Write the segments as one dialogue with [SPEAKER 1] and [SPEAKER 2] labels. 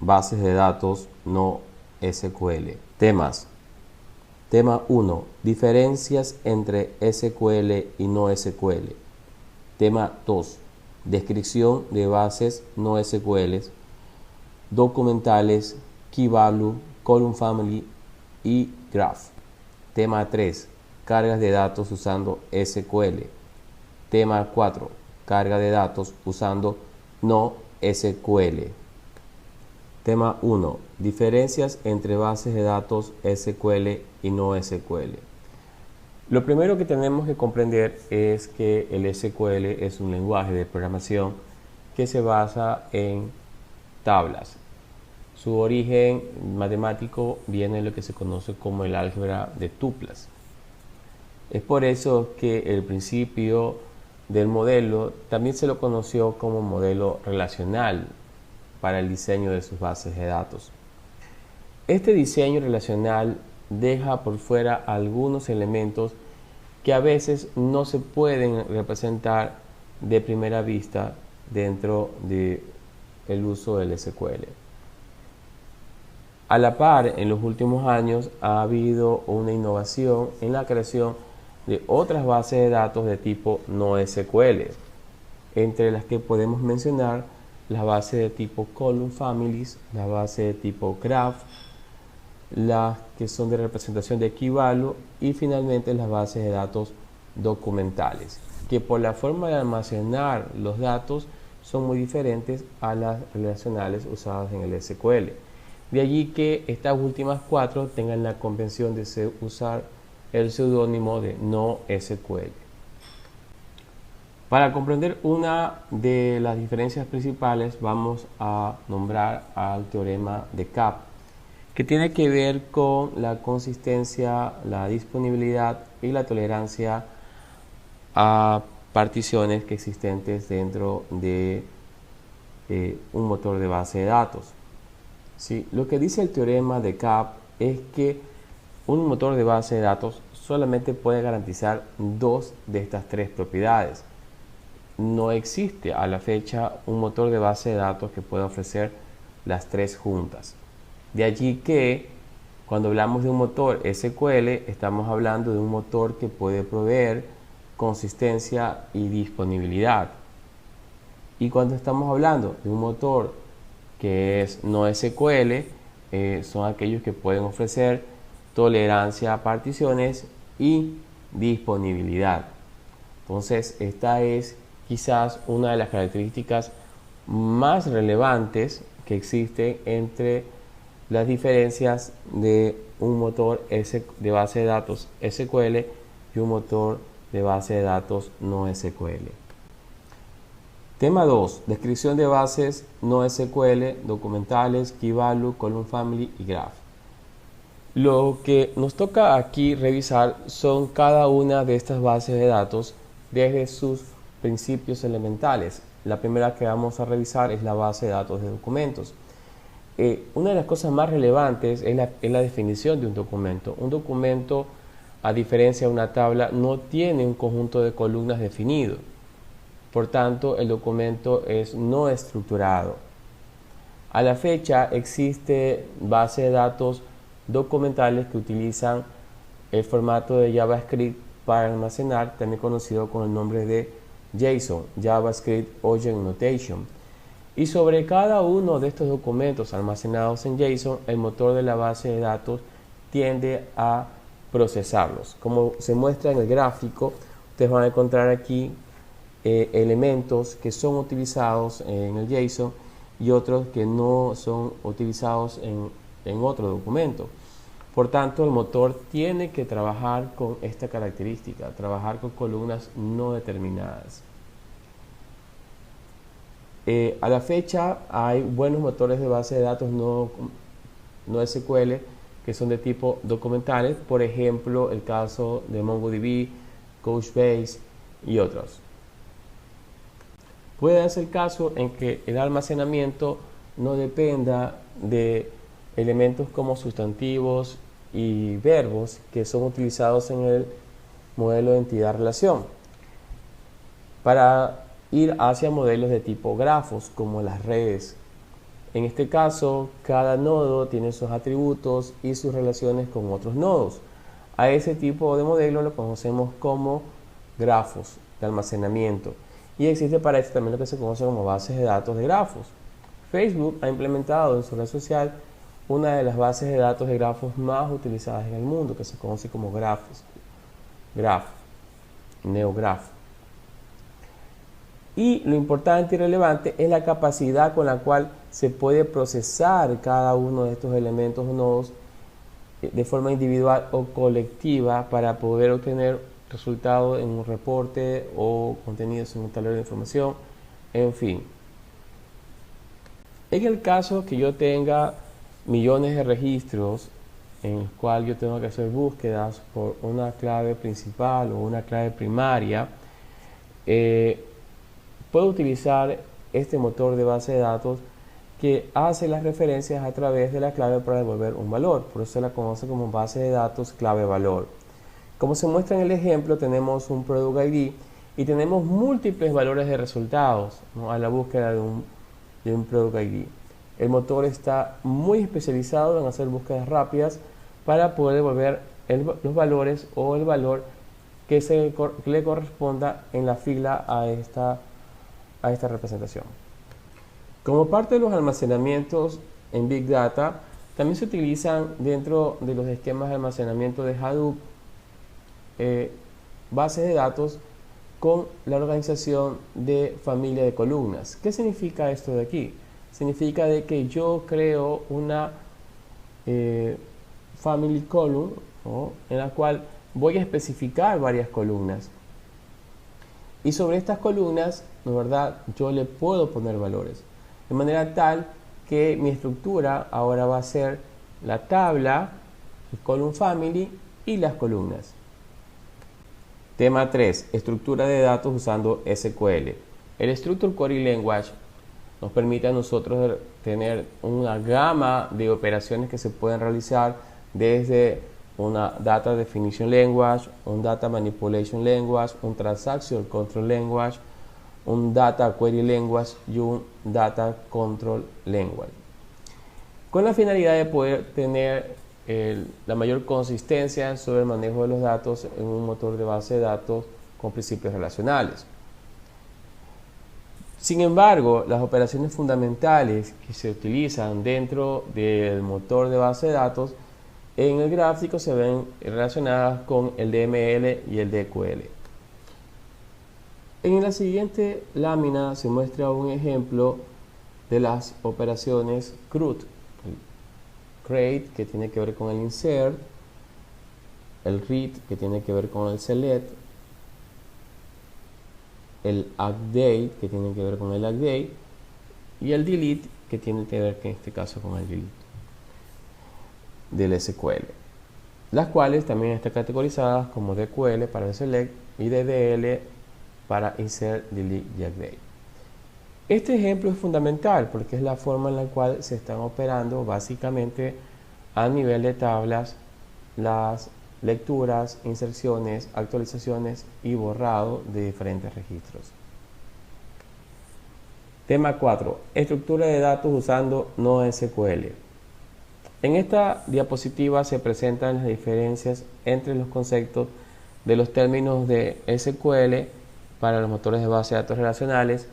[SPEAKER 1] bases de datos no SQL. Temas. Tema 1. Diferencias entre SQL y no SQL. Tema 2. Descripción de bases no SQL, documentales, Key Value, Column Family y Graph. Tema 3. Cargas de datos usando SQL. Tema 4. Carga de datos usando no SQL. Tema 1. Diferencias entre bases de datos SQL y no SQL. Lo primero que tenemos que comprender es que el SQL es un lenguaje de programación que se basa en tablas. Su origen matemático viene de lo que se conoce como el álgebra de tuplas. Es por eso que el principio del modelo también se lo conoció como modelo relacional para el diseño de sus bases de datos. Este diseño relacional deja por fuera algunos elementos que a veces no se pueden representar de primera vista dentro del uso del SQL. A la par, en los últimos años ha habido una innovación en la creación de otras bases de datos de tipo no SQL, entre las que podemos mencionar las bases de tipo Column Families, las bases de tipo Graph, las que son de representación de Key Value y finalmente las bases de datos documentales, que por la forma de almacenar los datos son muy diferentes a las relacionales usadas en el SQL. De allí que estas últimas cuatro tengan la convención de usar el seudónimo de no SQL. Para comprender una de las diferencias principales vamos a nombrar al teorema de Kapp, que tiene que ver con la consistencia, la disponibilidad y la tolerancia a particiones que existentes dentro de un motor de base de datos. ¿Sí? Lo que dice el teorema de Kapp es que un motor de base de datos solamente puede garantizar dos de estas tres propiedades. No existe a la fecha un motor de base de datos que pueda ofrecer las tres juntas. De allí que cuando hablamos de un motor SQL estamos hablando de un motor que puede proveer consistencia y disponibilidad. Y cuando estamos hablando de un motor que es no SQL, son aquellos que pueden ofrecer tolerancia a particiones y disponibilidad. Entonces, esta es quizás una de las características más relevantes que existen entre las diferencias de un motor de base de datos SQL y un motor de base de datos no SQL. Tema 2. Descripción de bases no SQL, documentales, Key Value, Column Family y Graph. Lo que nos toca aquí revisar son cada una de estas bases de datos desde sus principios elementales. La primera que vamos a revisar es la base de datos de documentos. Una de las cosas más relevantes es la definición de un documento. Un documento, a diferencia de una tabla, no tiene un conjunto de columnas definido. Por tanto, el documento es no estructurado. A la fecha existe bases de datos documentales que utilizan el formato de JavaScript para almacenar, también conocido con el nombre de JSON, JavaScript Object Notation. Y sobre cada uno de estos documentos almacenados en JSON, el motor de la base de datos tiende a procesarlos. Como se muestra en el gráfico, ustedes van a encontrar aquí elementos que son utilizados en el JSON y otros que no son utilizados en otro documento. Por tanto, el motor tiene que trabajar con esta característica, trabajar con columnas no determinadas. A la fecha hay buenos motores de base de datos no SQL que son de tipo documentales, por ejemplo el caso de MongoDB, Couchbase y otros. Puede darse el caso en que el almacenamiento no dependa de elementos como sustantivos y verbos que son utilizados en el modelo de entidad-relación. Para ir hacia modelos de tipo grafos como las redes En este caso, cada nodo tiene sus atributos y sus relaciones con otros nodos. A ese tipo de modelo lo conocemos como grafos de almacenamiento. Y existe para esto también lo que se conoce como bases de datos de grafos. Facebook ha implementado en su red social una de las bases de datos de grafos más utilizadas en el mundo, que se conoce como Graph, NeoGraph. Y lo importante y relevante es la capacidad con la cual se puede procesar cada uno de estos elementos o nodos de forma individual o colectiva para poder obtener resultados en un reporte o contenidos en un tablero de información, en fin. En el caso que yo tenga millones de registros en el cual yo tengo que hacer búsquedas por una clave principal o una clave primaria, puedo utilizar este motor de base de datos que hace las referencias a través de la clave para devolver un valor. Por eso se la conoce como base de datos clave-valor. Como se muestra en el ejemplo, tenemos un Product ID y tenemos múltiples valores de resultados, ¿no?, a la búsqueda de un Product ID. El motor está muy especializado en hacer búsquedas rápidas para poder devolver los valores o el valor que le corresponda en la fila a esta representación. Como parte de los almacenamientos en Big Data, también se utilizan dentro de los esquemas de almacenamiento de Hadoop bases de datos con la organización de familia de columnas. ¿Qué significa esto de aquí? Significa de que yo creo una family column, ¿no?, en la cual voy a especificar varias columnas. Y sobre estas columnas, ¿no verdad?, yo le puedo poner valores. De manera tal que mi estructura ahora va a ser la tabla, el column family y las columnas. Tema 3. Estructura de datos usando SQL. El Structured Query Language nos permite a nosotros tener una gama de operaciones que se pueden realizar desde una Data Definition Language, un Data Manipulation Language, un Transaction Control Language, un Data Query Language y un Data Control Language, con la finalidad de poder tener la mayor consistencia sobre el manejo de los datos en un motor de base de datos con principios relacionales. Sin embargo, las operaciones fundamentales que se utilizan dentro del motor de base de datos en el gráfico se ven relacionadas con el DML y el DQL. En la siguiente lámina se muestra un ejemplo de las operaciones CRUD. El create, que tiene que ver con el insert, el read, que tiene que ver con el select, el update, que tiene que ver con el update, y el delete, que tiene que ver en este caso con el delete del SQL, las cuales también están categorizadas como DQL para el select y DDL para insert, delete y update. Este ejemplo es fundamental porque es la forma en la cual se están operando básicamente a nivel de tablas las lecturas, inserciones, actualizaciones y borrado de diferentes registros. Tema 4. Estructura de datos usando NoSQL. En esta diapositiva se presentan las diferencias entre los conceptos de los términos de SQL para los motores de base de datos relacionales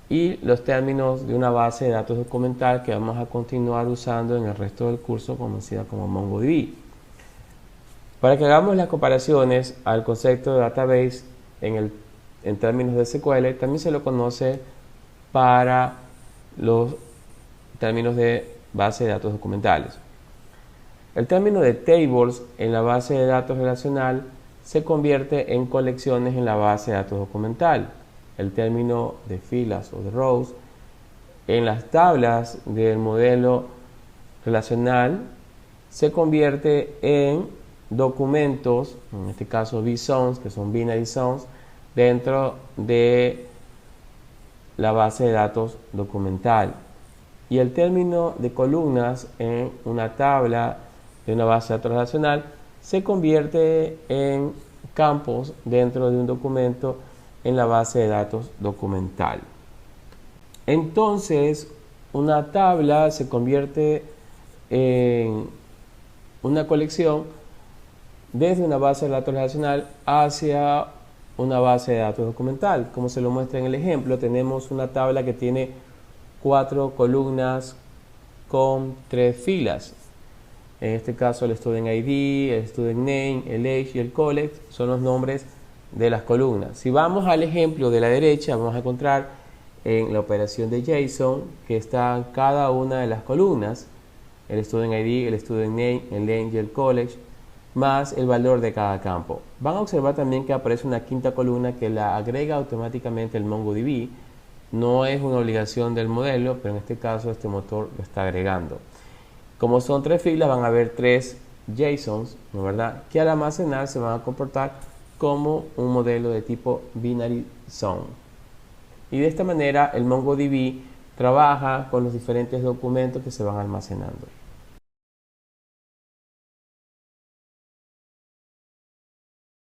[SPEAKER 1] y los términos de una base de datos documental que vamos a continuar usando en el resto del curso, conocida como MongoDB. Para que hagamos las comparaciones al concepto de database en términos de SQL, también se lo conoce para los términos de base de datos documentales. El término de tables en la base de datos relacional se convierte en colecciones en la base de datos documental. El término de filas o de rows en las tablas del modelo relacional se convierte en documentos, en este caso bzones, que son binary zones, dentro de la base de datos documental. Y el término de columnas en una tabla de una base de datos relacional se convierte en campos dentro de un documento en la base de datos documental. Entonces, una tabla se convierte en una colección desde una base de datos relacional hacia una base de datos documental. Como se lo muestra en el ejemplo, tenemos una tabla que tiene 4 columnas con 3 filas. En este caso el student ID, el student name, el age y el college son los nombres de las columnas. Si vamos al ejemplo de la derecha, vamos a encontrar en la operación de JSON que están cada una de las columnas, el student ID, el student name, el age y el college, más el valor de cada campo. Van a observar también que aparece una quinta columna que la agrega automáticamente el MongoDB. No es una obligación del modelo, pero en este caso este motor lo está agregando. Como son 3 filas, van a haber 3 JSONs, ¿no verdad?, que al almacenar se van a comportar como un modelo de tipo binary zone. Y de esta manera el MongoDB trabaja con los diferentes documentos que se van almacenando.